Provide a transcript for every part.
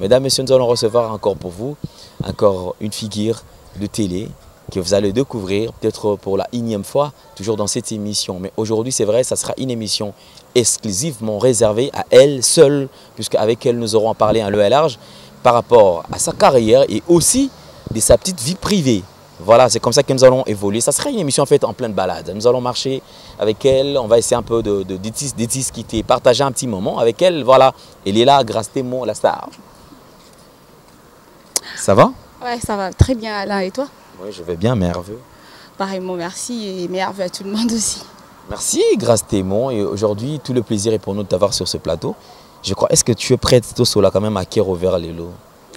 Mesdames, Messieurs, nous allons recevoir encore pour vous, encore une figure de télé que vous allez découvrir peut-être pour la 1e fois, toujours dans cette émission. Mais aujourd'hui, c'est vrai, ça sera une émission exclusivement réservée à elle seule, puisqu'avec elle, nous aurons à parler en long et large par rapport à sa carrière et aussi de sa petite vie privée. Voilà, c'est comme ça que nous allons évoluer. Ça sera une émission faite en pleine balade. Nous allons marcher avec elle, on va essayer un peu de discuter, partager un petit moment avec elle. Voilà, elle est là, Grace Témo, la star. Ça va? Ouais, ça va très bien, Alain. Et toi? Oui, je vais bien, merveilleux. Pareillement, merci et merveilleux à tout le monde aussi. Merci, Grace Témo. Et aujourd'hui, tout le plaisir est pour nous de t'avoir sur ce plateau. Je crois, est-ce que tu es prête, Tosola, quand même, à Kero vers les lots?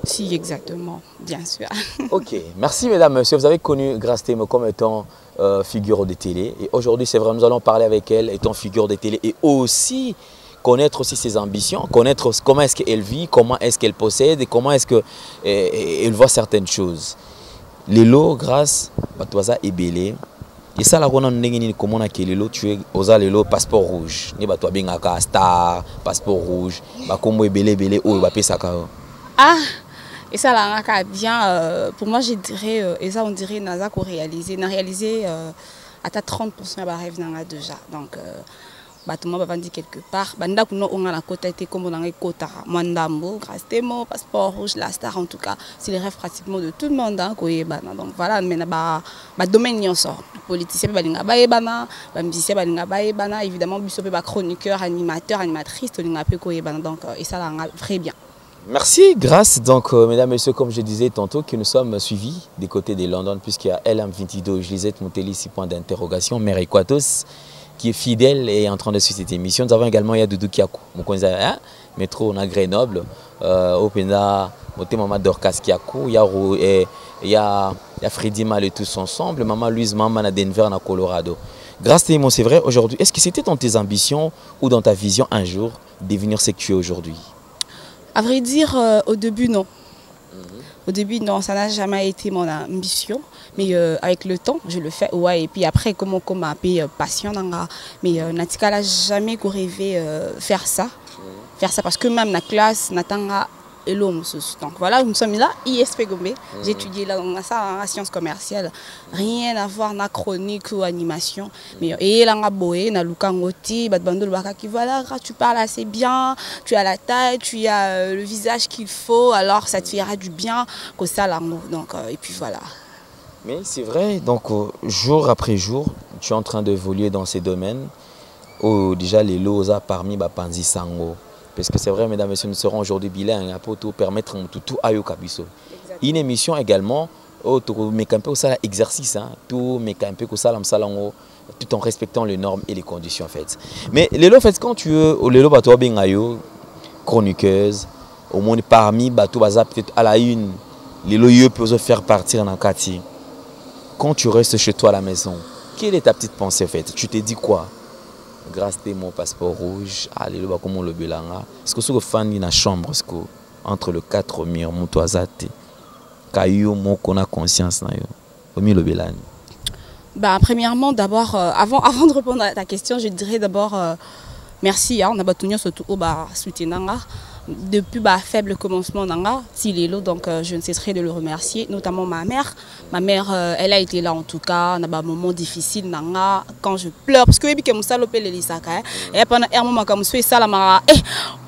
Si, exactement, bien sûr. Ok, merci mesdames, messieurs. Vous avez connu Grace Témo comme étant figure de télé. Et aujourd'hui, c'est vrai, nous allons parler avec elle étant figure de télé et aussi connaître aussi ses ambitions, connaître comment est-ce qu'elle vit, comment est-ce qu'elle possède et comment est-ce qu'elle voit certaines choses. Les lots, Grace, Batoisa et Belé. Et ça, là, on a comment on a les lots, tu es aux les lots passeport rouge. Ni Batoa Bengaka, star, passeport rouge. Bakombo et Belé, ou Bapesaka. Ah! Et ça, là, bien, pour moi, je dirais, et ça, on dirait, Naza qu'on réalisé. On a réalisé à 30% de rêve déjà. Donc, tout le monde va dire quelque part. On a la côte, comme on a la côte, Mandambo, Grace Témo, passeport rouge, la star, en tout cas. C'est les rêves pratiquement de tout le monde. Donc, voilà, mais le domaine, il y a ça. Politicien, musicien, évidemment, chroniqueur, animateur, animatrice, donc, et ça, là, très bien. Merci, Grace. Donc, mesdames et messieurs, comme je disais tantôt, que nous sommes suivis des côtés de London, puisqu'il y a LM22, Lisette Mouteli, 6 points d'interrogation, Mère Equatos, qui est fidèle et en train de suivre cette émission. Nous avons également Doudou Kiakou, métro, on a Grenoble, Opena, Maman Dorcas Kiakou, il y a Freddy Mal et tous ensemble, Maman Louise Maman à Denver, à Colorado. Grace Témo, c'est vrai, aujourd'hui, est-ce que c'était dans tes ambitions ou dans ta vision un jour de devenir ce que tu es aujourd'hui? À vrai dire, au début, non. Au début, non, ça n'a jamais été mon ambition. Mais avec le temps, je le fais. Ouais, et puis après, comme on m'a appelé passion, mais Natika n'a jamais rêvé faire ça. Faire ça parce que même la classe, Natanga et l'homme. Donc voilà, nous sommes là, ISP Gombe. J'ai étudié là, on a ça en sciences commerciales. Rien à voir na chronique ou animation. Mais et là, on a boé, na lukangoti, badbando baka qui voilà, tu parles assez bien, tu as la taille, tu as le visage qu'il faut, alors ça te fera du bien que ça l'amour. Donc et puis voilà. Mais c'est vrai, donc jour après jour, tu es en train d'évoluer dans ces domaines où déjà les loza parmi Bapanzi Sango. Parce que c'est vrai, mesdames et messieurs, nous serons aujourd'hui bilingues pour tout permettre tout à Yokabiso. Une émission également, tout exercice, tout tout en respectant les normes et les conditions en fait. Mais les lots, quand tu es les lots bateau bengayo, chroniqueuse, au moins parmi bateau baza peut-être à la une, les lots peuvent faire partir dans le quartier. Quand tu restes chez toi à la maison, quelle est ta petite pensée en fait? Tu te dis quoi? Grace Témo, passeport rouge, allez, comment le belanga. Est-ce que ce fan dans la chambre, entre le 4 murs, mon toisate, caillou, mon qu'on a conscience, au milieu le belani. Premièrement, d'abord, avant de répondre à ta question, je dirais d'abord merci. On a battu surtout au soutien. Depuis faible commencement donc je ne cesserai de le remercier, notamment ma mère. Ma mère, elle a été là en tout cas, on a un moment difficile quand je pleure parce que je suis allée et pendant un moment comme ça la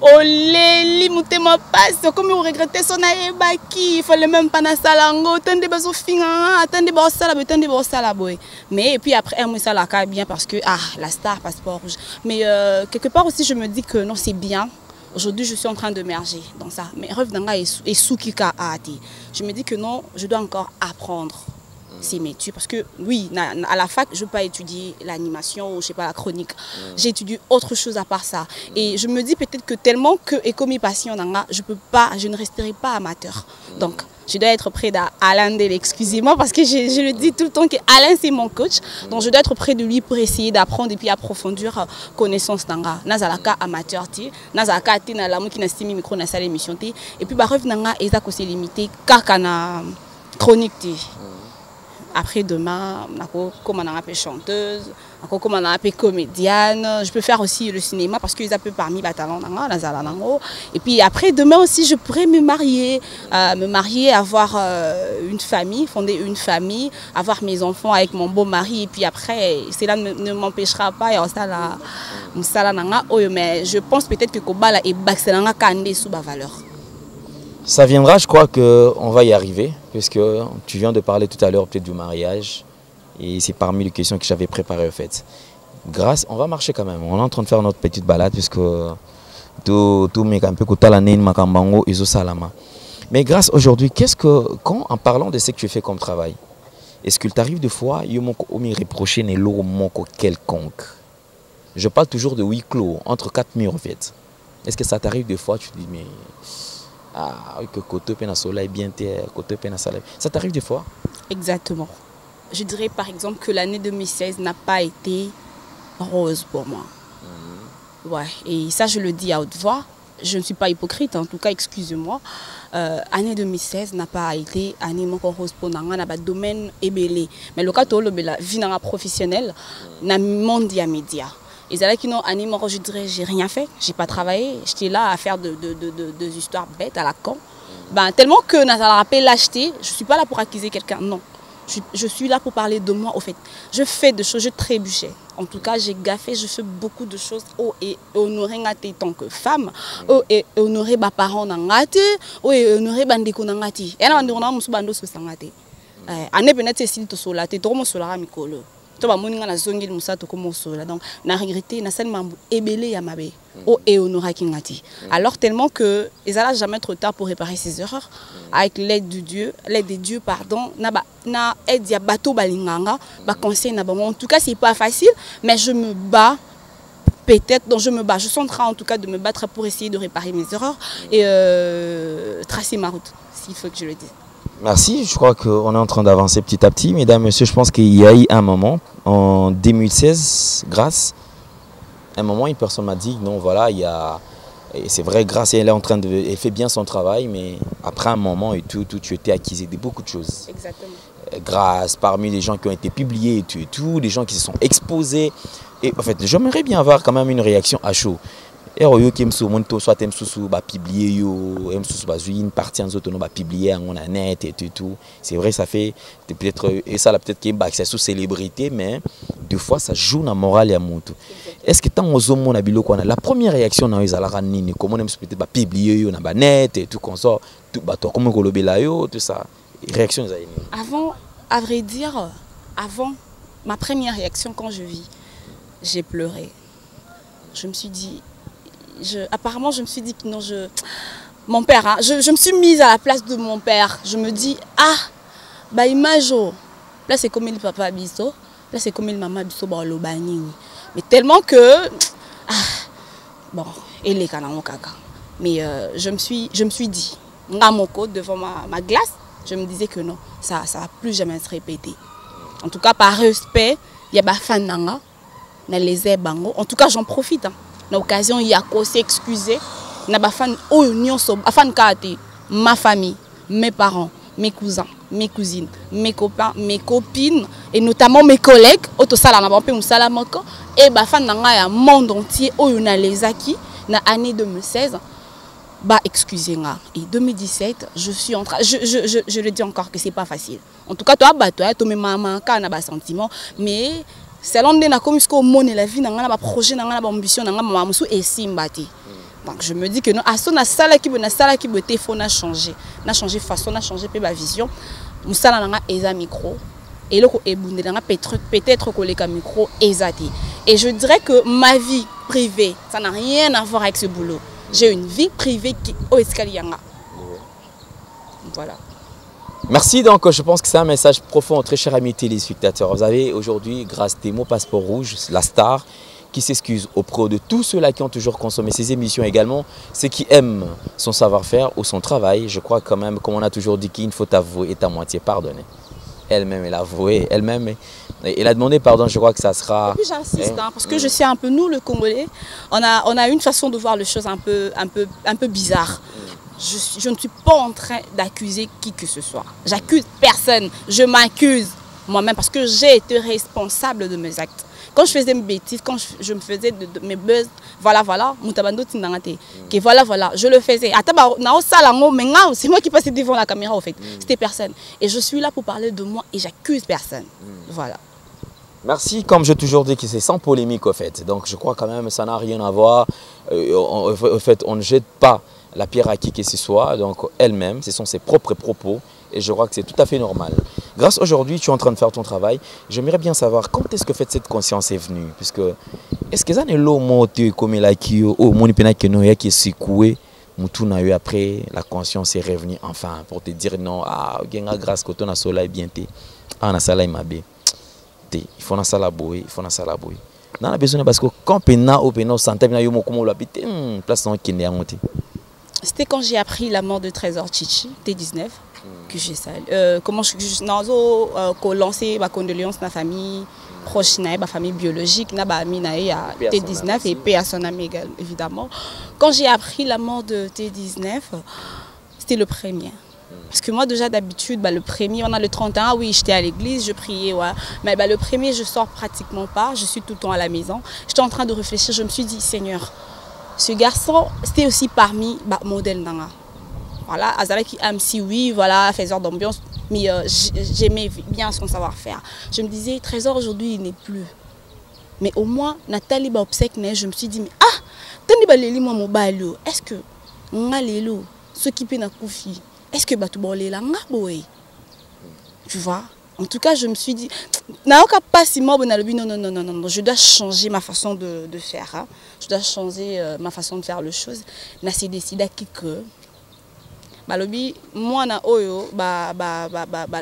olé mutema passe comme on regrettait son il fallait même pas na salango attendez bazo finga attendez bossala boy mais et puis après un mois ça la bien parce que la star passeport rouge mais quelque part aussi je me dis que non c'est bien. Aujourd'hui, je suis en train de merger dans ça. Mais rêve d'anga et soukika aati. Je me dis que non, je dois encore apprendre ces métiers. Parce que oui, à la fac, je ne veux pas étudier l'animation ou je sais pas la chronique. J'ai étudié autre chose à part ça. Et je me dis peut-être que tellement que et comme passion d'anga, je ne resterai pas amateur. Donc je dois être près d'Alain Del, excusez-moi parce que je le dis tout le temps que Alain c'est mon coach. Donc je dois être près de lui pour essayer d'apprendre et puis approfondir connaissance d'anga. Nazalaka amateur ti, nazalaka ti na lamu qui na stimi micro na salle émission ti et puis rêve d'anga eza ko se limité kaka na chronique ti. Après-demain, comme on a appelé chanteuse, comme on a appelé comédienne. Je peux faire aussi le cinéma parce qu'ils appellent parmi les talents. Et puis après-demain aussi, je pourrais me marier, avoir une famille, fonder une famille, avoir mes enfants avec mon beau mari. Et puis après, cela ne m'empêchera pas. Mais je pense peut-être que Kobala est baxelanga kandé sous ma valeur. Ça viendra, je crois qu'on va y arriver, puisque tu viens de parler tout à l'heure peut-être du mariage, et c'est parmi les questions que j'avais préparées en fait. Grâce, on va marcher quand même, on est en train de faire notre petite balade, puisque tout mes un peu makambango et salama. Mais grâce aujourd'hui, quand en parlant de ce que tu fais comme travail, est-ce qu'il t'arrive des fois, il me reprocher ne l'eau quelconque? Je parle toujours de huis clos, entre quatre murs en fait. Est-ce que ça t'arrive des fois, tu te dis mais que côté peine à soleil bien côté peine à soleil. Ça t'arrive des fois? Exactement. Je dirais par exemple que l'année 2016 n'a pas été rose pour moi. Ouais, et ça je le dis à haute voix. Je ne suis pas hypocrite, en tout cas, excusez-moi. Année 2016 n'a pas été année rose pour nous. On a un domaine ébélé. Mais le cas de la vie professionnelle, n'a monde à média. Et c'est là qu'ils n'ont année, je dirais, j'ai rien fait, j'ai pas travaillé, j'étais là à faire des histoires bêtes à la con. Ben, tellement que Nathalie rappelle l'acheter, je suis pas là pour accuser quelqu'un, non. Je suis là pour parler de moi, au fait. Je fais des choses, je trébuchais. En tout cas, j'ai gaffé, je fais beaucoup de choses. Oh, et honorer ngati tant que femme. Oh, et honorer mes parents ngati. Oh, et honorer bandeko ngati. Et là, on a musu bando so sangati. Ane peut-être c'est to sola, te trop mo sola mikolo. Donc, na regretté, na sel mambu ébélé ya mabe. O et honora kingati. Alors tellement que ils n'allaient jamais trop tard pour réparer ses erreurs. Avec l'aide de Dieu, l'aide des dieux, pardon, na aide ya bateau balinganga, ba conseil na bon. En tout cas, c'est pas facile, mais je me bats. Peut-être, donc je me bats. Je suis en train en tout cas de me battre pour essayer de réparer mes erreurs et tracer ma route, s'il faut que je le dise. Merci, je crois qu'on est en train d'avancer petit à petit. Mesdames, messieurs, je pense qu'il y a eu un moment, en 2016, grâce, un moment, une personne m'a dit, non, voilà, il y a... C'est vrai, grâce, elle est en train de... Elle fait bien son travail, mais après un moment et tout, tu étais accusé de beaucoup de choses. Exactement. Grâce, parmi les gens qui ont été publiés et tout, les gens qui se sont exposés. Et en fait, j'aimerais bien avoir quand même une réaction à chaud. Et yo qui soit publié une partie en autre publié en net et tout. C'est vrai, ça fait peut-être et ça là peut-être qui est sous célébrité, mais des fois ça joue dans morale ya mutu. Est-ce que tant aux hommes na biloko na la première réaction na ezalaka nini, comment même peut-être publier yo na net et tout comme ça, tout bato comme kolobela yo tout ça. Réaction za nini? Avant, à vrai dire, avant ma première réaction quand je vis, j'ai pleuré. Je me suis dit apparemment, je me suis dit que non, mon père, hein, je me suis mise à la place de mon père. Je me dis, bah imajo, là c'est comme le papa biso, là c'est comme le maman biso, bah le bani. Mais tellement que, bon, elle est kanamo kaka. Mais je me suis dit, ngamoko devant ma glace, je me disais que non, ça va plus jamais se répéter. En tout cas, par respect, il y a des fans nanga, na les bango. En tout cas, j'en profite. Hein. L'occasion, il y a qu'à s'excuser. Ma famille, mes parents, mes cousins, mes cousines, mes copains, mes copines et notamment mes collègues. Et le monde entier, les acquis, dans l'année 2016. Bah, excusez-moi. Et 2017, je suis en train. Je le dis encore que c'est pas facile. En tout cas, toi, tu as maman, tu as un sentiment, mais. Selon nous, comme ce qu'on monnaie la vie, on a un projet, on a une ambition, on a un et simbati. Donc je me dis que non, à son sala qui veut téléphone a changé façon, a changé ma vision. Musala nanga eza micro et le ebunde nanga peut-être que le micro ezati. Et je dirais que ma vie privée, ça n'a rien à voir avec ce boulot. J'ai une vie privée qui est escalianga. Voilà. Merci, donc je pense que c'est un message profond, très cher amis téléspectateurs. Vous avez aujourd'hui, grâce à Temo Passeport Rouge, la star, qui s'excuse auprès de tous ceux-là qui ont toujours consommé ses émissions également, ceux qui aiment son savoir-faire ou son travail. Je crois quand même, comme on a toujours dit, qu'il faut avouer est à moitié pardonné. Elle-même, elle a avoué, elle-même, elle a demandé pardon, je crois que ça sera... Et puis j'insiste, parce que je sais un peu, nous, le Congolais, on a une façon de voir les choses un peu bizarre. Je ne suis pas en train d'accuser qui que ce soit. J'accuse personne. Je m'accuse. moi-même parce que j'ai été responsable de mes actes. Quand je faisais mes bêtises, quand je me faisais de mes buzz, voilà, que voilà, je le faisais. C'est moi qui passais devant la caméra, au fait. C'était personne. Et je suis là pour parler de moi et j'accuse personne. Voilà. Merci, comme j'ai toujours dit, que c'est sans polémique, au fait. Donc, je crois quand même que ça n'a rien à voir. Au fait, on ne jette pas la pierre à qui que ce soit. Donc, elle-même, ce sont ses propres propos. Et je crois que c'est tout à fait normal. Grâce aujourd'hui, tu es en train de faire ton travail. J'aimerais bien savoir quand est-ce que cette conscience est venue. Puisque, est-ce que ça n'est l'eau comme la qui est secoué, après la conscience est revenue enfin pour te dire non, grâce que ton soleil bien té, na sala mabe. Il faut na sala boy, il faut na sala boy. Dans la besoin parce que quand pena au pena santé na yo mokomo lo habité, place non qui n'est monté. C'était quand j'ai appris la mort de Trésor Chichi, T19, que j'ai salé. Comment je lancé ma condoléance à ma famille proche, ma famille biologique, na ba ami na T19 et paix à son ami évidemment. Quand j'ai appris la mort de T19, c'était le premier. Parce que moi déjà d'habitude, le premier, on a le 31, oui j'étais à l'église, je priais, ouais. Mais le premier je sors pratiquement pas, je suis tout le temps à la maison. J'étais en train de réfléchir, je me suis dit Seigneur, ce garçon c'était aussi parmi modèle nanga. Voilà, Azalaki MC, oui, voilà, faiseur d'ambiance, mais j'aimais bien son savoir-faire. Je me disais, Trésor aujourd'hui il n'est plus. Mais au moins, Nathalie ba obsèque, je me suis dit, mais tani ba leli moi mobile, est-ce que nga lelo, ce qui peut na koufi, est-ce que ba tu bolé la nga boy? Tu vois? En tout cas, je me suis dit, non, je dois changer ma façon de faire. Hein. Je dois changer ma façon de faire les choses. J'ai décidé que balobi mwana oyo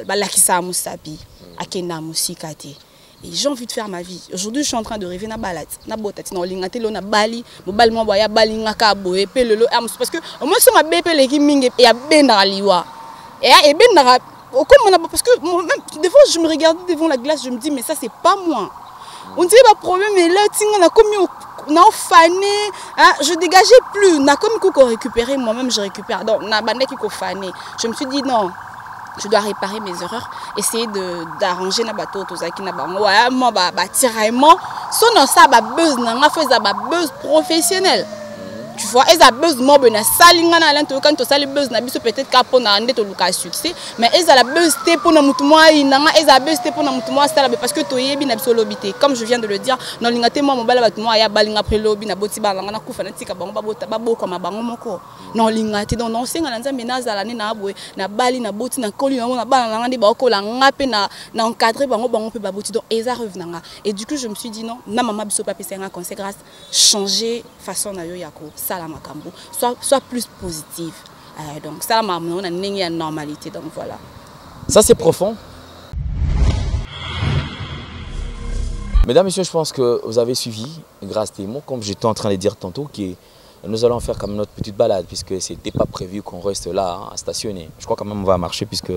lakisa musapi akenda musika te. Et j'ai envie de faire ma vie. Aujourd'hui, je suis en train de rêver na balade, na botati na olingate lo na bali, mobali mo boya bali ngaka boye pe lelo parce que moi so ma bépé les ki mingi et ya benda liwa. Et benda parce que même des fois je me regarde devant la glace, je me dis mais ça c'est pas moi. On dirait pas problème mais là tinga na komi na fané, je dégageais plus, na comme qu'on récupérer moi-même je récupère. Donc na bande qui ko fané. Je me suis dit non. Je dois réparer mes erreurs, essayer d'arranger na bateau tozaki na bango. Ouais, moi tiraillement, son ça buzz na fait ça buzz professionnel. Tu vois, eza buzz mo bena salinga na lento quand to sali buzz na biso peut-être kapo na ndé to luka succès, mais eza la buzz té pour na mutu moi inanga eza buzz té pour na mutu moi sala parce que to yebi na biso lobité. Comme je viens de le dire, non lingate moi mobala batu moi ya balinga après lobby na boti balanga na kufa na tika bango babota baboko ma bango moko. Non lingate donc non senga na nzambe na zala ni na boye na bali na boti na koli na bana na ngandi ba ko la ngape na encadrer bango pe baboti donc eza revenanga. Et du coup je me suis dit non, na mama biso papi senga conségrase changer façon na yo yako. Soit plus positive. Donc ça, on a une normalité. Donc voilà. Ça, c'est profond. Mesdames, Messieurs, je pense que vous avez suivi, grâce à mots, comme j'étais en train de dire tantôt, que nous allons faire comme notre petite balade, puisque ce n'était pas prévu qu'on reste là, à stationner. Je crois quand même qu'on va marcher, puisque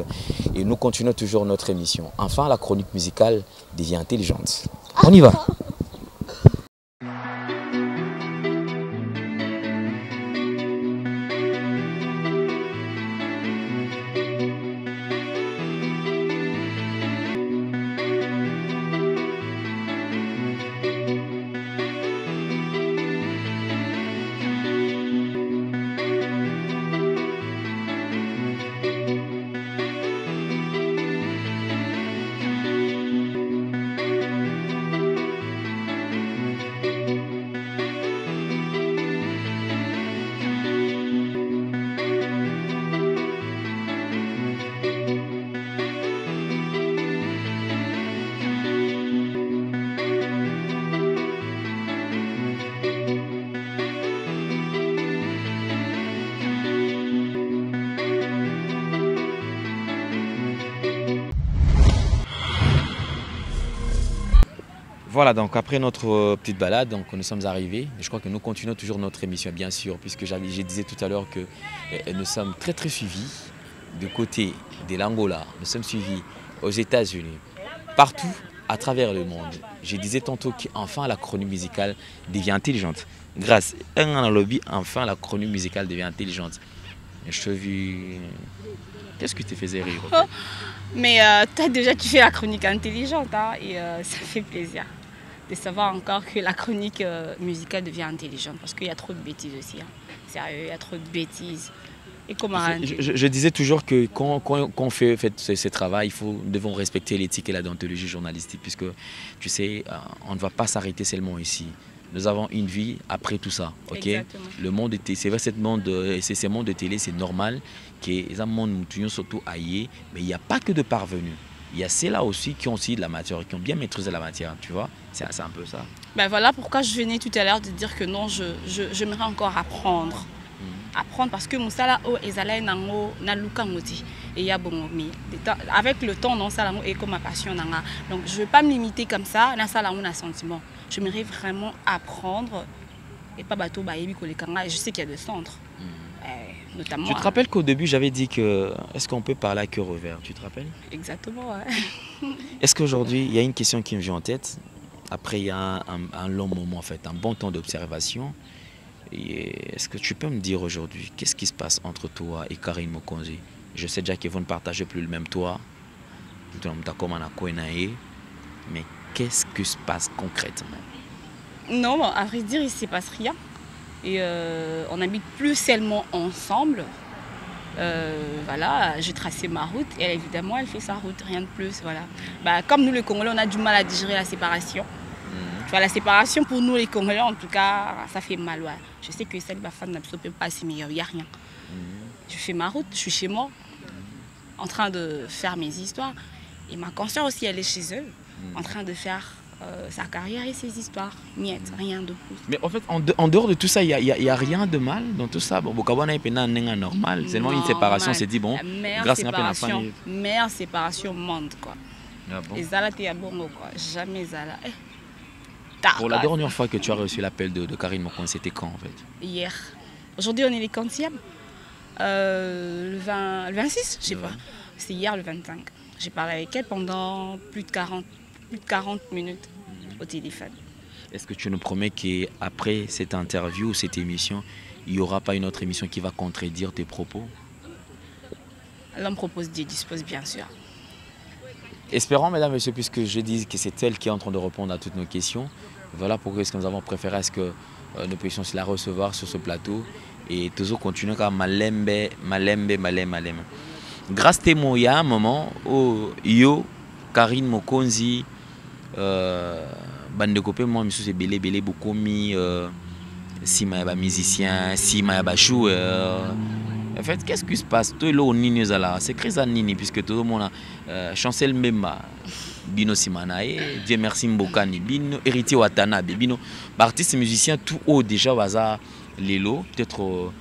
et nous continuons toujours notre émission. Enfin, la chronique musicale devient intelligente. On y va. Voilà, donc après notre petite balade, donc nous sommes arrivés. Je crois que nous continuons toujours notre émission, bien sûr, puisque je disais tout à l'heure que nous sommes très suivis du côté de l'Angola, nous sommes suivis aux États-Unis, partout à travers le monde. Je disais tantôt qu'enfin la chronique musicale devient intelligente. Grâce à un lobby, enfin la chronique musicale devient intelligente. Je te vis... Qu'est-ce qui te faisait rire en fait? Mais toi déjà tu fais la chronique intelligente hein, et ça fait plaisir de savoir encore que la chronique musicale devient intelligente parce qu'il y a trop de bêtises aussi. Hein. Sérieux, il y a trop de bêtises. Et comment je disais toujours que quand on fait ce travail, nous devons respecter l'éthique et la déontologie journalistique puisque tu sais, on ne va pas s'arrêter seulement ici. Nous avons une vie après tout ça, ok? Exactement. Le monde de télé, c'est vrai, ces mondes de télé, c'est normal que les monde nous surtout aillés, mais il n'y a pas que de parvenus. Il y a ceux-là aussi qui ont aussi de la matière, qui ont bien maîtrisé la matière, tu vois? C'est un peu ça. Ben voilà pourquoi je venais tout à l'heure de dire que non, j'aimerais encore apprendre. Apprendre parce que Moussala o ezala nango na luka ngoti et ya bongo mi avec le temps non ça est comme ma passion nanga donc je veux pas me limiter comme ça na ça là on a sentiment j'aimerais vraiment apprendre et pas bateau ba yebi kolekanga et je sais qu'il y a des centres notamment. Tu te rappelles qu'au début j'avais dit que est-ce qu'on peut parler à cœur ouvert, tu te rappelles? Exactement ouais. Est-ce qu'aujourd'hui il y a une question qui me vient en tête après il y a un long moment en fait, un bon temps d'observation. Est-ce que tu peux me dire aujourd'hui, qu'est-ce qui se passe entre toi et Karine Mokonzi? Je sais déjà qu'ils vont ne partager plus le même toit, mais qu'est-ce qui se passe concrètement? Non, à vrai dire, il ne se passe rien. Et on n'habite plus seulement ensemble. Voilà, j'ai tracé ma route et elle, évidemment, elle fait sa route, rien de plus. Voilà. Bah, comme nous, les Congolais, on a du mal à digérer la séparation. Tu vois, la séparation pour nous les Congolais, en tout cas, ça fait mal. Ouais. Je sais que celle de ma femme n'a peut pas assez, mais il n'y a rien. Je fais ma route, je suis chez moi, en train de faire mes histoires. Et ma conscience aussi, elle est chez eux, en train de faire sa carrière et ses histoires. Miette, rien de plus. Mais en fait, en dehors de tout ça, il n'y a rien de mal dans tout ça. Bon, Bokabana est normal. Seulement une séparation, c'est dit, bon, grâce à la famille. Meilleure séparation au monde, quoi. Ah bon? Et Zala, t'es à bon, quoi. Jamais Zala. Pour la dernière fois que tu as reçu l'appel de Karine Mokonzi, c'était quand en fait? Hier. Aujourd'hui, on est les quantièmes. Le 26, je sais pas. C'est hier le 25. J'ai parlé avec elle pendant plus de 40 minutes au téléphone. Est-ce que tu nous promets qu'après cette interview ou cette émission, il n'y aura pas une autre émission qui va contredire tes propos? L'homme propose, Dieu dispose, bien sûr. Espérons, mesdames et messieurs, puisque je dis que c'est elle qui est en train de répondre à toutes nos questions. Voilà pourquoi est-ce que nous avons préféré à ce que nous puissions la recevoir sur ce plateau et toujours continuer comme malembe. Grâce à moi, il y a un moment où Karine Mokonzi, bande de copains, moi, je suis belé beaucoup mis, si ma ba musicien, si ma ba joueur. En fait, qu'est-ce qui se passe? Tout le monde c'est crise à Nini puisque tout le monde a chancel même Bino Simanae, Dieu merci Mbokani, Bino héritier Watanabe, Bino artiste musicien tout haut déjà baza Lelo, peut-être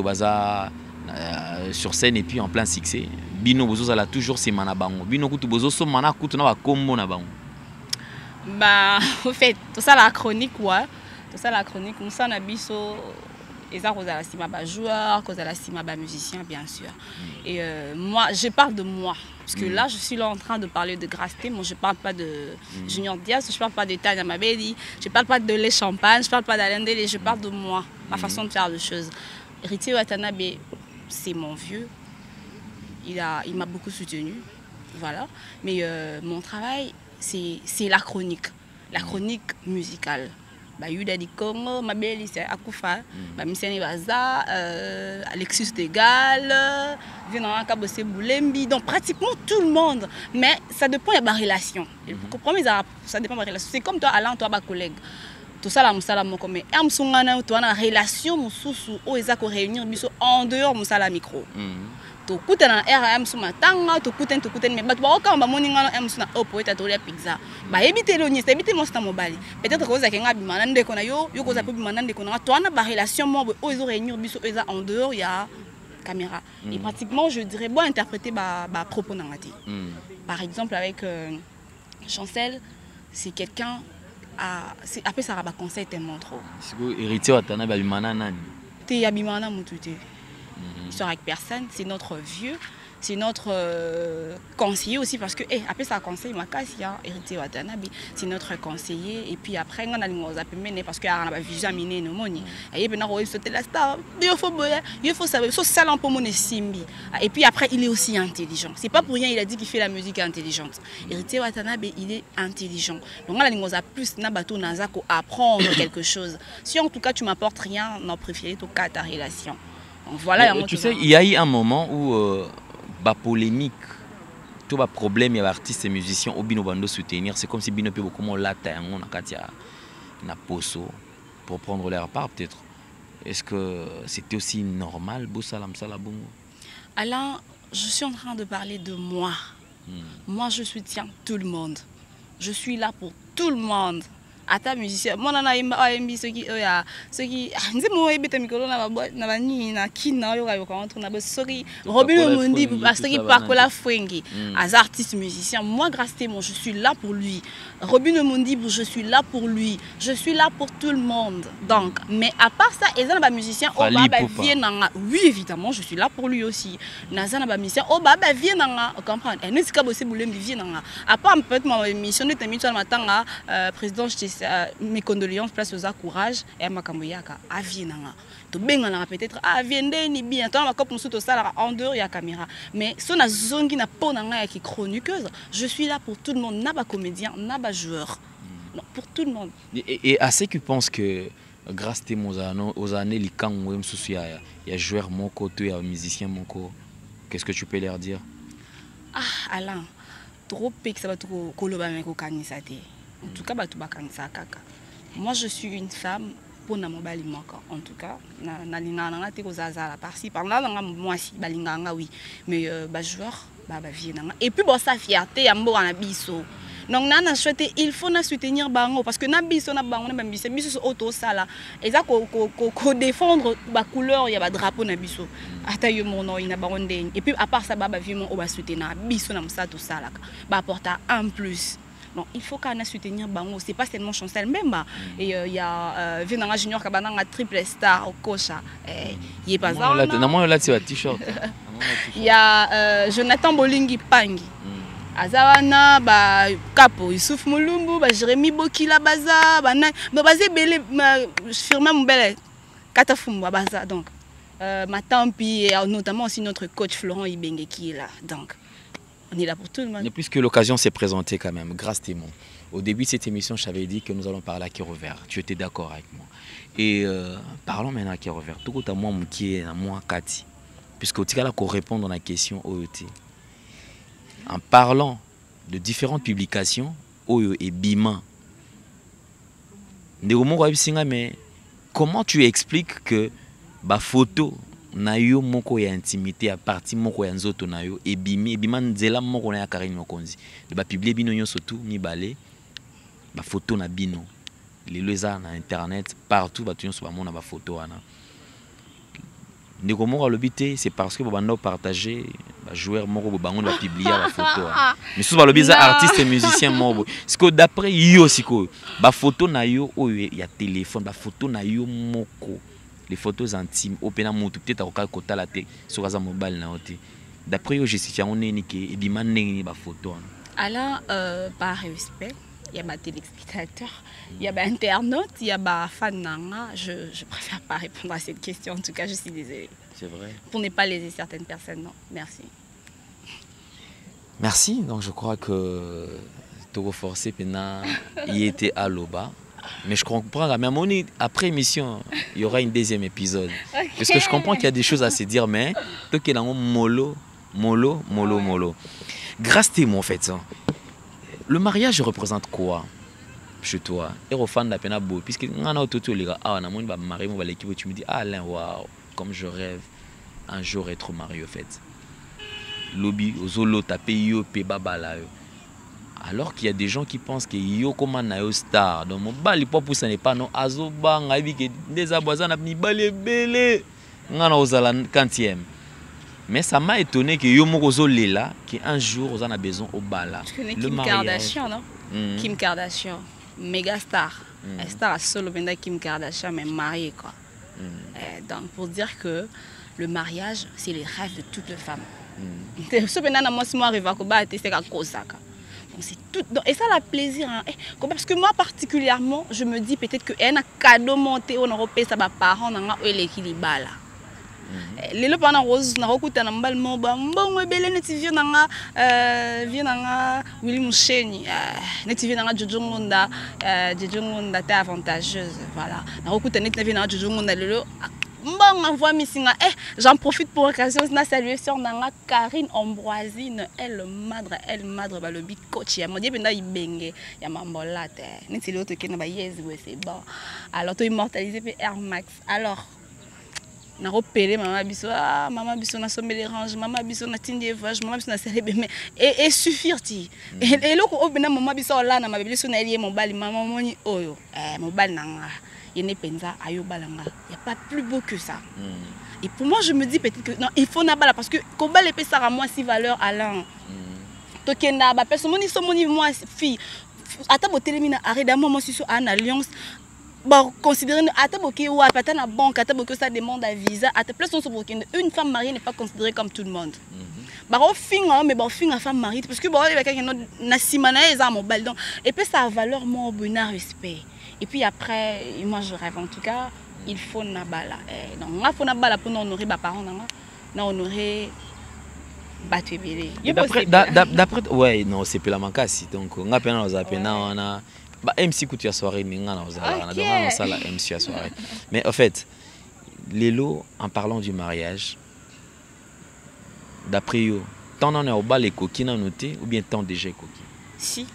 baza sur scène et puis en plein succès. Bino bozo la toujours Simana bango. Bino kutu bozo so mana kutu na ba kombo na bango. Bah au fait, tout ça la chronique ouais. Tout ça la chronique, nous ça na biso et ça, cause à la cima bas joueur, cause à la cima bas musicien, bien sûr. Et moi, je parle de moi. Parce que là, je suis là en train de parler de Grasté. Moi, je ne parle pas de Junior Diaz, je ne parle pas de Tania Mabedi, je ne parle pas de Les Champagne, je ne parle pas d'Alain Dele, je parle de moi, ma façon de faire les choses. Héritier Watanabe, c'est mon vieux. Il m'a beaucoup soutenu. Voilà. Mais mon travail, c'est la chronique musicale. Bah Yuda di Congo, ma belle c'est Akoufa, bah Misseni Baza, Alexis Tegal, Venant Kabose Boulembi, donc pratiquement tout le monde. Mais ça dépend de ma relation. Vous comprenez, ça dépend de ma relation. C'est comme toi, Alain, toi, ma collègue. Tout ça là, Moussala Moko, mais Amsungana, toi, na relation, Moussou, ou Ezako réunir, biso en dehors, Moussala micro. To kuta na RM suma tanga to kuten mais bat ba okamba moninga na M suna opoeta to ya pizza ba ebite lo nyesa ebite mo sta mobali peut-être que ça kenga bimana ndeko na yo ko za pe bimana ndeko na to na ba relation mo o ils ont réunir biso eza en dehors il y a caméra et pratiquement je dirais bon interpréter ba propos na ngati. Par exemple avec Chancel, c'est quelqu'un c'est après ça ba conseil tellement trop. C'est héritier watana ba bimana nani? Te ya bimana mutute. Il sort avec personne, c'est notre vieux. c'est notre conseiller aussi parce que après ça conseil makasi hein hérité Watanabe c'est notre conseiller et puis après on a lingoza pemene parce que on a vision mine no moni et puis na ko sauter la star il faut savoir so sala pour mon simbi et puis après il est aussi intelligent c'est pas pour rien il a dit qu'il fait la musique intelligente hérité Watanabe il est intelligent donc on a lingoza plus na bato naza ko apprendre quelque chose si en tout cas tu m'apportes rien non préféré to cas ta relation. Donc, voilà. Mais, tu sais il y a eu un moment où bah polémique tout bas problème il y a artistes et musiciens au bino bando soutenir c'est comme si bino pe beaucoup moins lata yango na katia na poso pour prendre leur part peut-être est-ce que c'était aussi normal bosalam sala bongo Alain je suis en train de parler de moi moi je soutiens tout le monde je suis là pour tout le monde à ta musicien moi nana imba ceux qui nzi mo ebeta mikolo na bani na kina yo kayo contre na soki Robin Mundi parce qu'il parcourt la fwengi as artiste musicien moi grâce témoin je suis là pour lui Robin Mundi je suis là pour lui je suis là pour tout le monde donc mais à part ça ezana ba musicien o ba vienanga oui évidemment je suis là pour lui aussi nazana ba musicien o ba vienanga comprendre et nesika bosse bulembi vienanga à part peut-être ma mission de tamito matanga président mes condoléances place aux courage et makamboyaka avienanga to bengana peut-être aviende ni bien tant comme nous tout ça en dehors il y a caméra mais son a zongi na ponanga qui chroniqueuse je suis là pour tout le monde n'a pas comédien n'a pas joueur non, pour tout le monde et à ceux qui pensent que grâce aux années les quand il y a joueur mon côté il y a musicien mon côté qu'est-ce que tu peux leur dire Alain trop pek ça va trop koloba meko kanisa te en tout cas moi je suis une femme pour na mobali moko en tout cas na lingana te ko zaza par-ci par-là moi si balinganga oui mais ba joueur ba vienanga et puis bon sa fierté ya mboka na biso donc nana souhaité il faut na soutenir bango parce que na biso na bango na biso biso auto sala eza ko défendre ba couleur ya ba drapeau na biso ata yo mono ina bango ndenge et puis à part ça ba vraiment o ba soutenir biso na musato sala ba apporter un plus. Non, il faut qu'on soutenir bango, c'est pas seulement Chancel même et il y a Venanga Junior Kabana triple star au Kocha il est pas ça là c'est un t-shirt il y a Jonathan Bolingi Pangi Azawana ba Capo Youssouf Mulumbu ba Jérémy Bokila baza ba bazé belé firma mbele Katafumba baza donc Matampi et notamment aussi notre coach Florent Ibenge qui est là donc on est là pour tout le monde. Mais puisque l'occasion s'est présentée quand même, grâce témoin. Au début de cette émission, je t'avais dit que nous allons parler à Kérovert. Tu étais d'accord avec moi. Et parlons maintenant à Kérovert. Tout à moi, qui est à moi, Cathy. Puisque tu as répondre à la question OET. En parlant de différentes publications, OE et Bima. Mais comment tu expliques que ma photo na yo moko ya intimité à partir moko ya nzoto na yo ebima nzela moko na ya Karine Mokonzi de ba publier bino nyonso tout mibale ba photo na bino lelo eza na internet partout ba nyonso ba mona ba photo wana ndeko moko lobité c'est parce que ba bando partager ba joueur moko bo bango ba publier ba photo mais sous ba lobiza artiste et musicien moko parce que d'après yo siko ba photo na yo oyo ya téléphone ba photo na yo moko les photos intimes au pena mutu peut-être au kota la tête sur un mobile na oté d'après je suis on est niqué et bima nengi ba photo alors par respect il y a ma téléspectateur il y a ma internaute il y a ma fan nanga je préfère pas répondre à cette question en tout cas je suis désolée c'est vrai pour ne pas léser certaines personnes non merci donc je crois que Togo forcé pena il était à l'oba. Mais je comprends, mais après émission, il y aura une deuxième épisode. Okay. Parce que je comprends qu'il y a des choses à se dire, mais tout est dans mollo. Grâce témoin en fait. Le mariage représente quoi chez toi? Et au fan de la peine beau, puisque on a tout les gars, on a mon marié, mon l'équipe, tu me dis ah Alain, waouh, comme je rêve un jour être marié en fait. Lobby, ozolo tapé yo pe babala. Alors qu'il y a des gens qui pensent que yo comme un star donc mon bali pas pour ça n'est pas non azoba ngabi que des aboisans n'a ni balé belé ngana ozala quantième mais ça m'a étonné que yo moko zolela que un jour on a besoin au bala le Kim Kardashian non Kim Kardashian méga star star à solo benda Kim Kardashian mais mariée quoi donc pour dire que le mariage c'est les rêves de toutes les femmes Ce pendant moi si moi arrive à Koba c'est ka kosaka. Donc c'est tout et ça la plaisir hein. Parce que moi particulièrement, je me dis peut-être que un cadeau monté on européen ça va parents nanga l'équilibre là. Lelo pendant rose na rokuta na mbal moba mbongo ebele neti vie nanga Willy Moucheni neti vie nanga Jojo Ngonda ta avantageuse voilà na rokuta neti vie nanga Jojo Ngonda lelo mbongo envoie missinga j'en profite pour l'occasion na saluer sur nanga Karine Ambroisine elle madre ba le big coach ya modi benda ibenge ya mambola te neti lelo to kena ba yes c'est bon alors to immortaliser Air Max alors na repéré maman biso na somme les ranges maman biso na tindi vache maman biso na célébrer mais et suffire ti et loko obena maman biso là na mabeli so na lié mon bali maman moni oyo mon bali nanga yene penza ayo balanga y a pas plus beau que ça et pour moi je me dis peut-être que non il faut na bala parce que ko bala pe ça à moi si valeur Alain to kenda ba personne moni moi fille ata botelemi na arrêt d'amour moi si so en alliance. Bon, considérer à ta boki ou à la banque, à ta boki ça demande un visa, à ta place on se une femme mariée n'est pas considérée comme tout le monde. Bah au fin mais bon fin à femme mariée parce que bon il y a quelqu'un na simana les armes bal donc et puis ça a valeur mon bon respect. Et puis après moi je rêve en tout cas, il faut na bala. Donc il faut na bala pour honorer mes parents na honorer Batwebele. D'après ouais non c'est plus la mancassi donc on a peine on a bah MC couture soirée ninga na ozala na ça la MC à soirée mais en fait Lelo en parlant du mariage d'après yo tant on est au bal les coquilles noté ou bien tant déjà coquilles si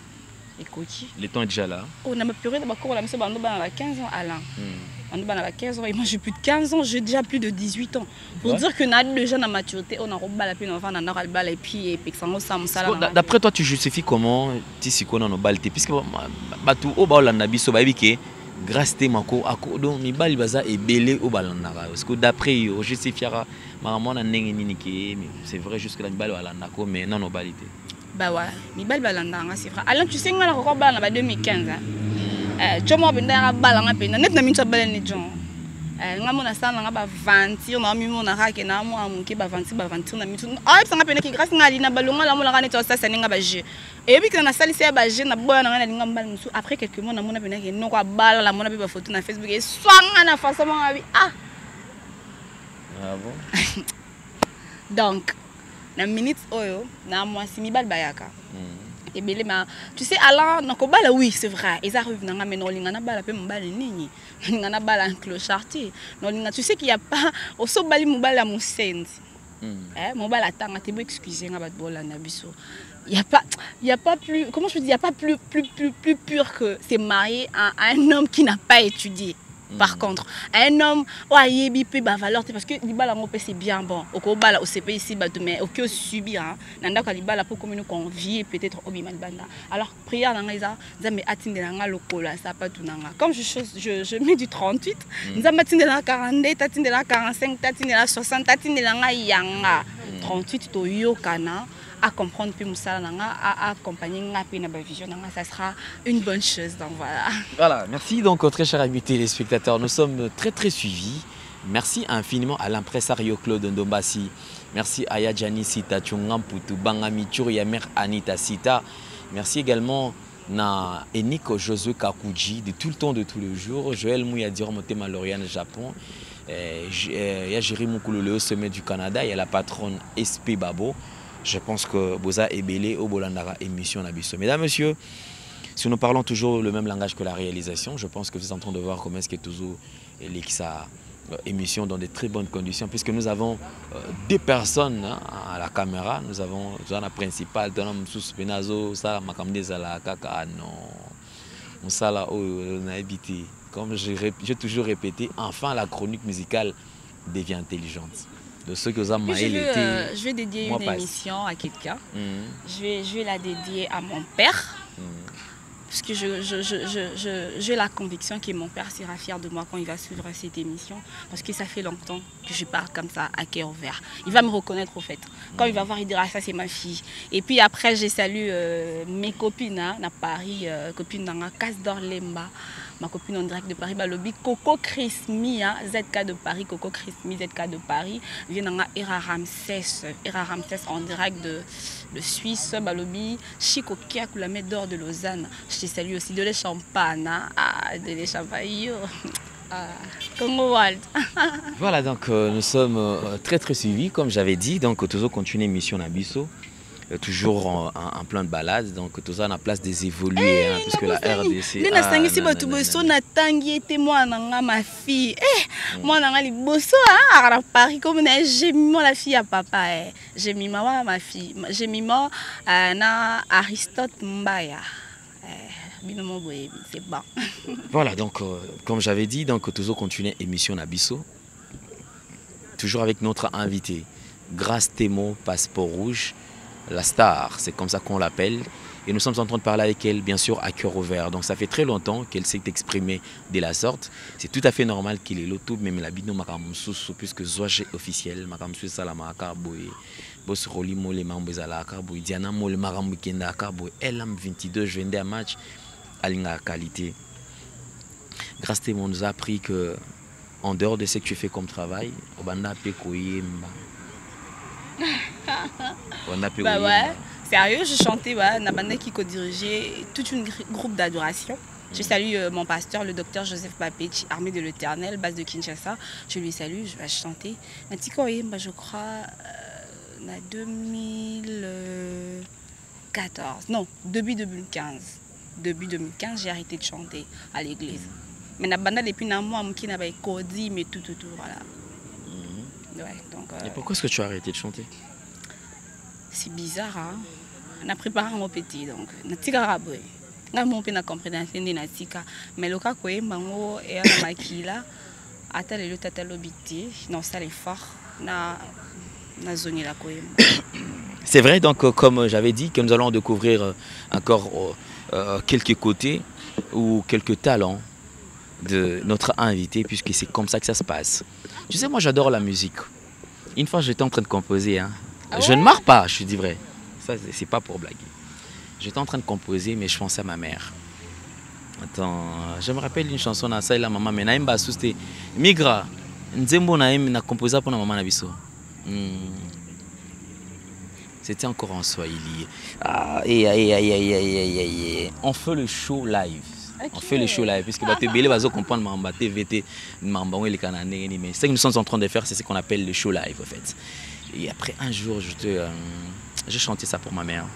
les coquilles le temps est déjà là on a ma période d'accord la monsieur bando ba 15 ans Alain on a 15 ans et moi j'ai plus de 15 ans, j'ai déjà plus de 18 ans. Pour dire que nous déjà dans la maturité, on a roba la peine, on a un bal et puis d'après toi tu justifies comment tu sais qu'on a nos balles puisque batu au bal on a biso ba bike grâce te mako akodo mi bal baza et belé au bal on a parce que d'après yo justifiera maman na ndenge nini ke c'est vrai jusque la bal wala nako mais non nos balité. Bah ouais, mi bal balanda c'est vrai. Alors tu sais nga la roba na 2015 hein. Tu m'as bien dit balanga pena net na mincha balene jon ngamona sana ngaba 20 na mimo na hake na mo amuke ba 20 na mitu ay sanga pena ki grâce ngali na balonga la mo la net ça ninga ba je et puis quand na salisi ba je na boya na linga mbala musu après quelques mois na mona pena ke no kwa bala la mona ba photo na Facebook et swanga na façon abi ah bon donc na minute oyo na moi si mi bal bayaka et bien tu sais Alain donc bala oui c'est vrai ils arrivent na mais non lingana bala pe mbala nini lingana bala un clochartier non linga tu sais qu'il y a pas au so bali mbala musendi mbala tanga te bo excuser nga bat bola na biso il y a pas plus comment je peux dire il y a pas plus pur que c'est marié à un homme qui n'a pas étudié. Par contre, un homme, il peut avoir valeur parce que c'est bien bon. Au bala au CP ici, mais au que subir, nanda kalibala pour communiquer convier peut-être au biman banda. Alors prière dans les arts, mais atteindre la locola, ça pas tout nanga. Comme je mets du 38, nous avons atteindre la 42, atteindre la 45, atteindre la 60, atteindre la yanga 38 to yokana. À comprendre puis à accompagner la vision, ça sera une bonne chose. Donc voilà. Voilà, merci donc très chers amis téléspectateurs, nous sommes très suivis. Merci infiniment à l'impresario Claude Ndombasi. Merci à Yadjani Sita, Tchungamputu, Bangami Tchuriamer Anita Sita. Merci également à Eniko Josué Kakuji de tout le temps de tous les jours. Joël Mouya Diromotema Loriane Japon. Il y a Jérémy Moukoulole au sommet du Canada. Il y a la patronne SP Babo. Je pense que Boza est belé au Bolandara émission Nabiso. Mesdames, messieurs, si nous parlons toujours le même langage que la réalisation, je pense que vous êtes en train de voir comment est-ce que toujours l'Exa émission dans de très bonnes conditions, puisque nous avons deux personnes à la caméra. Nous avons la principale, comme j'ai toujours répété, enfin la chronique musicale devient intelligente. De ceux que vous avez je vais dédier une émission à quelqu'un. Je vais la dédier à mon père. Parce que j'ai la conviction que mon père sera fier de moi quand il va suivre cette émission. Parce que ça fait longtemps que je parle comme ça, à cœur ouvert. Il va me reconnaître au fait. Quand il va voir, il dira ça c'est ma fille. Et puis après, j'ai salué mes copines à Paris, copines dans la Casse d'Or Lemba. ma copine en direct de Paris, Balobi, Coco Chrismi, hein, ZK de Paris, Coco Chrismi, ZK de Paris, vient dans Era Ramsès en direct de Suisse, Balobi, Chico Kiakou, la mère d'or de Lausanne. Je te salue aussi de les champagne, de les champagne. Congo World. Voilà, donc nous sommes très suivis, comme j'avais dit. Donc, toujours continuer mission Nabiso. Toujours en plein de balades, donc tout ça a place des évolués, hein, puisque la RDC. Ma fille, moi à Paris comme j'ai mis la fille à papa, j'ai mis ma fille, j'ai mis na Aristote Mbaya. C'est bon. Voilà, donc comme j'avais dit, donc toujours continuer émission Nabiso, toujours avec notre invité, Grâce Temo, Passeport Rouge. La star, c'est comme ça qu'on l'appelle. Et nous sommes en train de parler avec elle, bien sûr, à cœur ouvert. Donc ça fait très longtemps qu'elle s'est exprimée de la sorte. C'est tout à fait normal qu'il ait l'auto, même la bino makamoussou, puisque Zoage officiel, makamoussou salama karboy, boss roli mo le mambo zala karboy, Diana mo le marambo kenda karboy, LM 22, je vendais un match à la qualité. Grâce à Témon nous a appris que, en dehors de ce que tu fais comme travail, Obanda Pekoyemba. Bah ouais, sérieux, je chantais, ouais, Nabanda qui co-dirigeait toute une groupe d'adoration. Je salue mon pasteur, le docteur Joseph Bapechi, armée de l'Éternel, base de Kinshasa. Je lui salue, je vais chanter. Je crois, en 2014, non, début 2015. Début 2015, j'ai arrêté de chanter à l'église. Mais Nabanda, depuis un mois, je n'avais pas dit, mais tout, voilà. Ouais, donc, et pourquoi est-ce que tu as arrêté de chanter? C'est bizarre, hein? On a préparé mon petit, donc on a tiré à boire. On a compris mais le cas que mango et un maquilla, attends le tata l'obité, non ça l'effort, na zone la koé. C'est vrai, donc comme j'avais dit, que nous allons découvrir encore quelques côtés ou quelques talents de notre invité, puisque c'est comme ça que ça se passe. Tu sais, moi j'adore la musique. Une fois j'étais en train de composer, hein. Ah ouais? Je ne marre pas, je dis vrai. Ça c'est pas pour blaguer. J'étais en train de composer, mais je pensais à ma mère. Attends, je me rappelle une chanson à ça et la maman, mais naïm bassou c'était Migra. Nzembo naïm na composé pour la maman nabiso. C'était encore en Swahili. On fait le show live. Okay. On fait le show live, puisque tu vas comprendre Mamba TVT, Mamba ou les Canadiens. Mais ce que nous sommes en train de faire, c'est ce qu'on appelle le show live, en fait. Et après un jour, je chantais ça pour ma mère.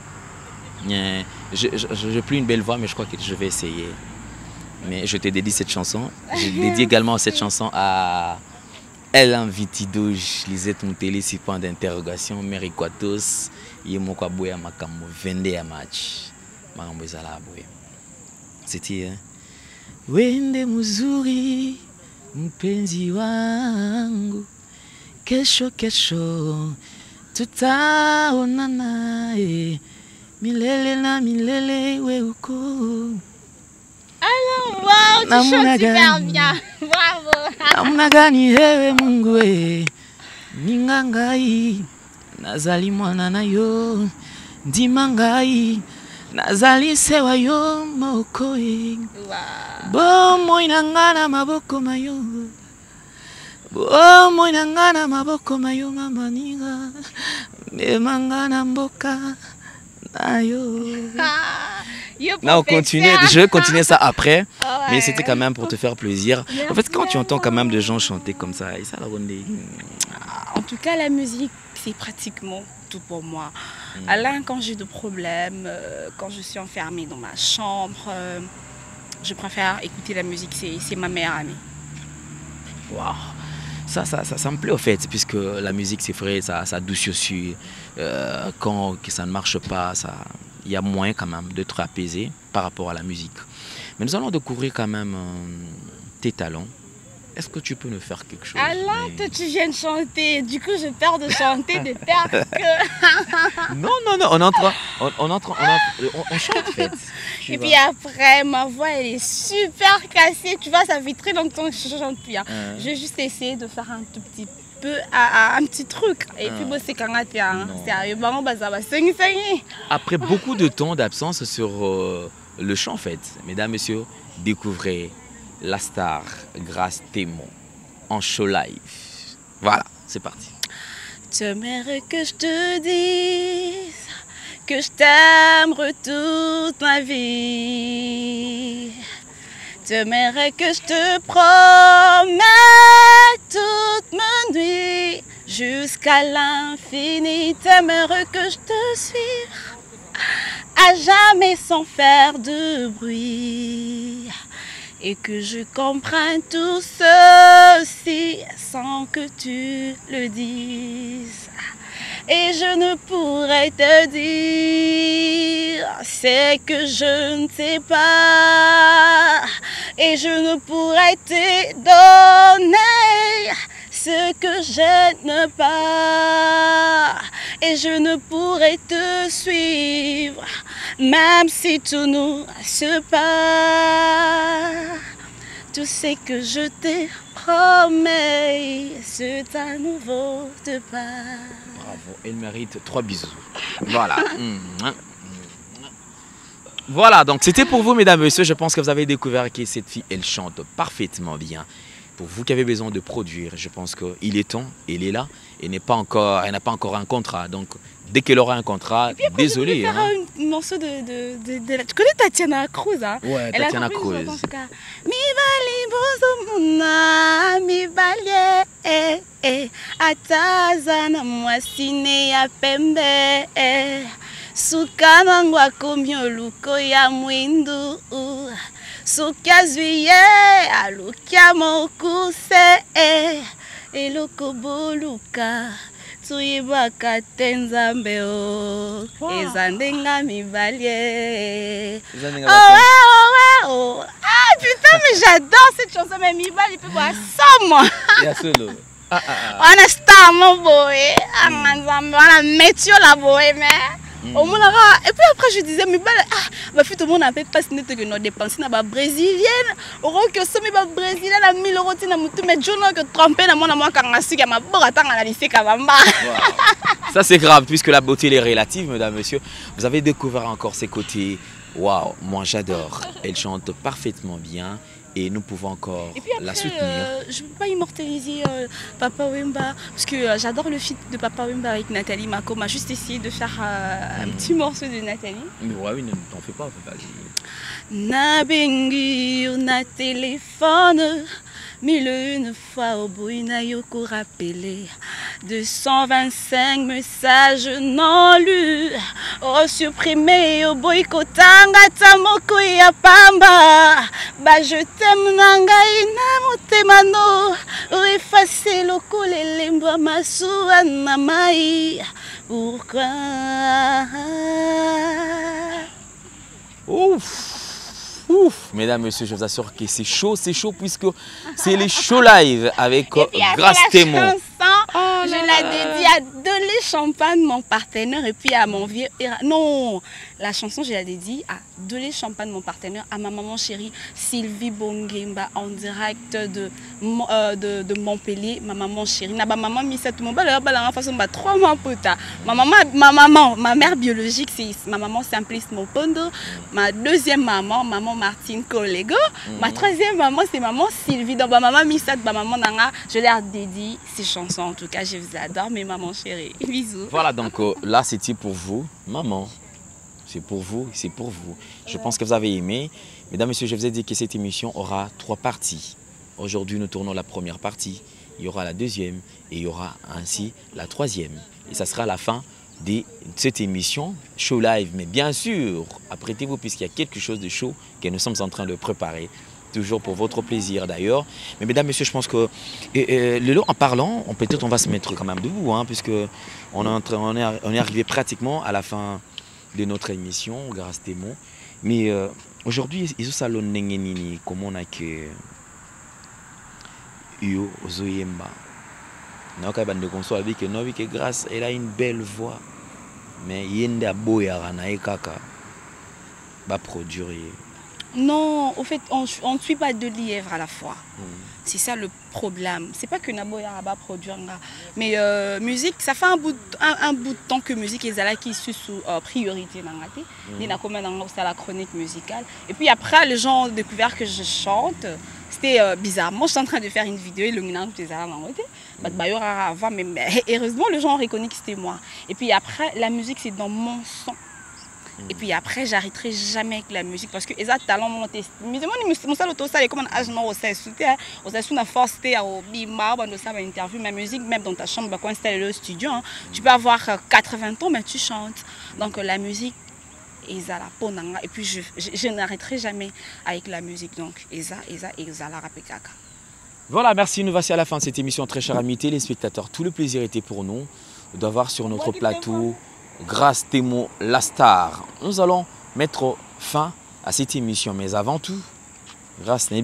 Je n'ai plus une belle voix, mais je crois que je vais essayer. Mais je te dédie cette chanson. Je dédie également cette chanson à LM 22, Lisette Mouteli, 6 points d'interrogation, Mary Quatos, Yemokwa Boya Makambo, Vende à match. Makambo Zala Boya. C'était Wende muzuri mpenzi wangu, kesho kesho tutaonana, milele na milele we uko. Alors wow, tu chantes super bien, bravo. Namna gani hewe Mungu we, ningangai nazali mwana na yo, ndimangai nazali sewa yo moko e. Bomo inangana maboko mayo, bomo inangana maboko mayo mama ninga, memangana mboka na yo. Non, on continue, je vais continuer ça après, ouais. Mais c'était quand même pour te faire plaisir. En fait, quand tu entends quand même des gens chanter comme ça, et ça, en tout cas, la musique, c'est pratiquement tout pour moi. Alain, quand j'ai des problèmes, quand je suis enfermée dans ma chambre, je préfère écouter la musique, c'est ma meilleure amie. Waouh, ça me plaît au fait, puisque la musique, c'est vrai, ça douce aussi. Quand ça ne marche pas, il y a moyen quand même d'être apaisé par rapport à la musique. Mais nous allons découvrir quand même tes talents. Est-ce que tu peux nous faire quelque chose? Alain, toi tu viens de chanter, du coup j'ai peur de chanter, de perdre que... Non, on chante en fait. Et puis après, ma voix elle est super cassée, tu vois, ça fait très longtemps que je ne chante plus. Hein. Je vais juste essayer de faire un tout petit peu, un petit truc. Et puis bon, c'est quand même sérieux, après beaucoup de temps d'absence sur le chant en fait, mesdames, messieurs, découvrez la star Grâce Témon en show live. Voilà, c'est parti. Tu aimerais que je te dise que je t'aimerais toute ma vie. Tu aimerais que je te promette toute ma nuit jusqu'à l'infini. Tu aimerais que je te suive à jamais sans faire de bruit. Et que je comprenne tout ceci sans que tu le dises. Et je ne pourrais te dire c'est que je ne sais pas. Et je ne pourrais te donner ce que je n'ai pas. Et je ne pourrais te suivre même si tout nous sépare. Tout ce que je t'ai promis, c'est à nouveau de part. Bravo, elle mérite 3 bisous. Voilà. Voilà, donc c'était pour vous, mesdames et messieurs. Je pense que vous avez découvert que cette fille, elle chante parfaitement bien. Pour vous qui avez besoin de produire, je pense qu'il est temps, elle est là. Elle n'a pas encore un contrat. Donc, dès qu'elle aura un contrat, désolé. Je vais faire un morceau de... Tu connais Tatiana Cruz, hein? Ouais, elle Tatiana a Cruz. Mi bali bozomuna, mi bali atazana mwasine ya pembe. Sukana ngwako myoluko ya mwindu. Sukia zwiye alukia mokuse. Eloko boluka. Tuyibaka tenzambe o. Ezandenga mibalie. Oh. Ah putain, mais j'adore cette chanson. Mais Mibali, il peut voir ça, moi. Il y a solo. On a star, mon boy. On a métier la boy, mais. Et puis après, je disais, mais bah, tout le monde n'a pas signé que nous dépensons dans la brésilienne. Au que ce soit brésilienne à 1000 euros, mais je n'ai que trompé dans mon amour quand on a su que ma bourre attend à la lycée Kavamba. Ça, c'est grave, puisque la beauté elle est relative, mesdames, messieurs. Vous avez découvert encore ses côtés. Waouh, moi j'adore. Elle chante parfaitement bien. Et nous pouvons encore et puis après, la soutenir. Je ne peux pas immortaliser Papa Wemba, parce que j'adore le feat de Papa Wemba avec Nathalie Mako. On m'a juste essayé de faire un petit morceau de Nathalie. Mais ouais, oui, ne t'en fais pas. Nabengi on a téléphone, 1001 fois au bout na yoko rappelé. 225 messages non lus, oh supprimé au boycotanga tamoko ya pamba. Bah je t'aime nangai na motemano, effacer loko lelemba masuwa na mai. Pourquoi? Ouf! Ouf, mesdames, messieurs, je vous assure que c'est chaud puisque c'est les shows live avec Grâce Témon. Je la dédie à Dolé Champagne, mon partenaire, et puis à mon vieux... Non, la chanson, je la dédie à Dolé Champagne, mon partenaire, à ma maman chérie Sylvie Bongemba, en direct de Montpellier, ma maman chérie. Ma maman Missa tout le monde, façon 3 mois plus tard. Ma mère biologique, c'est ma maman Simplice Mopondo. Ma deuxième maman, maman Martine Collego. Ma troisième maman, c'est maman Sylvie. Donc ma maman Missa, ma maman Nanga, je leur dédie ces chansons. En tout cas, je vous adore, mes mamans chéries. Bisous. Voilà, donc là, c'était pour vous, maman. C'est pour vous, c'est pour vous. Je pense que vous avez aimé. Mesdames, messieurs, je vous ai dit que cette émission aura 3 parties. Aujourd'hui, nous tournons la première partie. Il y aura la deuxième et il y aura ainsi la troisième. Et ça sera la fin de cette émission show live. Mais bien sûr, apprêtez-vous puisqu'il y a quelque chose de chaud que nous sommes en train de préparer. Toujours pour votre plaisir d'ailleurs. Mais mesdames, messieurs, je pense que en parlant, peut-être on va se mettre quand même debout, hein, puisque on est arrivé pratiquement à la fin de notre émission, Grâce Témon. Mais aujourd'hui, ils ont salon nengenini, comment on a que yo zoyemba. Na ka bande konso avec que Grâce, elle a une belle voix. Mais yende aboya na ekaka ba produire. Non, au fait, on ne suit pas 2 lièvres à la fois. C'est ça le problème. C'est pas que Naboya va produire, mais musique, ça fait un bout de temps que musique est là qui est sous priorité. Il y a la chronique musicale. Et puis après, les gens ont découvert que je chante. c'était bizarre. Moi, je suis en train de faire une vidéo et le minage des avant, mais heureusement, les gens ont reconnu que c'était moi. Et puis après, la musique, c'est dans mon sang. Et puis après, j'arrêterai jamais avec la musique parce que les talents m'ont testé. Mais moi, je me comme un agent au CSU, na force au bimba, on ça interview ma musique même dans ta chambre, quand installer le studio. Tu peux avoir 80 ans, mais tu chantes. Donc la musique, et puis je n'arrêterai jamais avec la musique. Donc la rapekaka. Voilà, merci. Nous voici à la fin de cette émission, très chers amis téléspectateurs. Tout le plaisir était pour nous d'avoir sur notre plateau Grâce Temo, la star. Nous allons mettre fin à cette émission, mais avant tout, Grâce le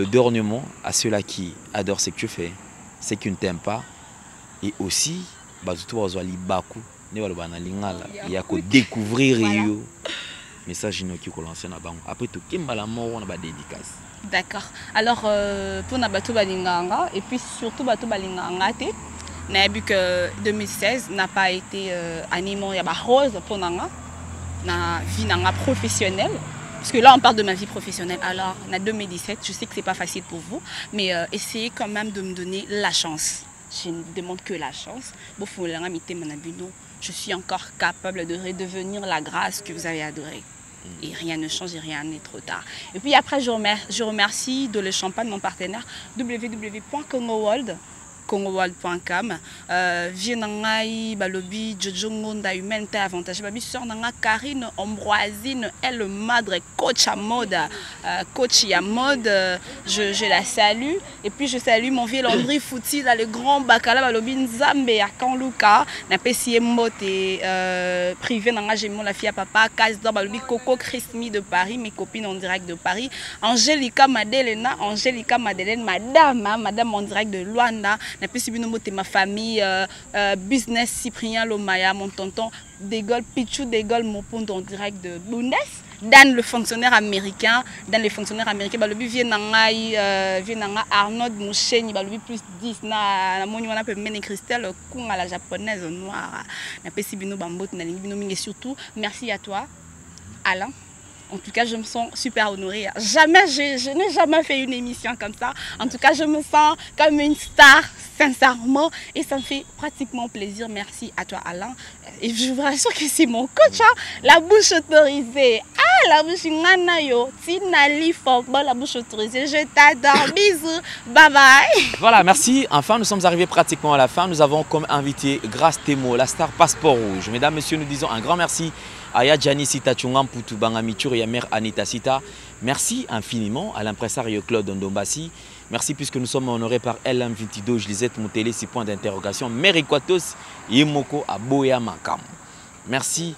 dernier mot à ceux-là qui adorent ce que tu fais, ce qui ne t'aiment pas, et aussi, il y a que découvrir le message qui est lancé. Après tout, qui est la mort, on a dédicace. D'accord. Alors, pour Nabato Balinganga, et puis surtout Bato Balinganga, on a vu que 2016 n'a pas été animé, il y a rose pour Nanga, na vie professionnelle. Parce que là, on parle de ma vie professionnelle. Alors, en 2017, je sais que ce n'est pas facile pour vous, mais essayez quand même de me donner la chance. Je ne demande que la chance. Je suis encore capable de redevenir la grâce que vous avez adorée. Et rien ne change et rien n'est trop tard. Et puis après, je remercie de Le Champagne, mon partenaire, www.congoworld.com. Vienangai, Balobi, Jojo Ngonda, Humanité Avantage. Babi, sœur Nanga, Karine Ambroisine, elle madre, coach à mode, coach à mode. Je la salue. Et puis je salue mon vieux Landry Fouti, là, le grand Bakala, Balobi Nzambe, à Kanluka, n'a pas si mote privé, Nanga, j'ai mon la fille à papa, Kazdor, Balobi Coco Christmi de Paris, mes copines en direct de Paris, Angélica Madelena, Angélica Madeleine, madame en direct de Luanda. Ma famille, business Cyprien Lomaya, mon tonton, Dégol, Pichou Dégol, mon pont en direct de Bundes. Dan le fonctionnaire américain, le but vient Arnaud Moucheni, le plus 10 na monument peut mener Christelle Kung à la japonaise noire. Et surtout, merci à toi, Alain. En tout cas, je me sens super honorée. Jamais, je n'ai jamais fait une émission comme ça. En tout cas, je me sens comme une star, sincèrement. Et ça me fait pratiquement plaisir. Merci à toi, Alain. Et je vous rassure que c'est mon coach. Hein. La bouche autorisée. Ah, la bouche nganayo. Tinali Fogba, la bouche autorisée. Je t'adore. Bisous. Bye bye. Voilà, merci. Enfin, nous sommes arrivés pratiquement à la fin. Nous avons comme invité Grâce Temo, la star Passeport Rouge. Mesdames, messieurs, nous disons un grand merci. Aya Gianni Sita Chungam Poutou Bangamitur et mère Anita Sita. Merci infiniment à l'impresario Claude Ndombasi. Merci puisque nous sommes honorés par LM22, Lisette Moutélé, 6 points d'interrogation. Mère Equatos, Yemoko Aboya Makam. Merci.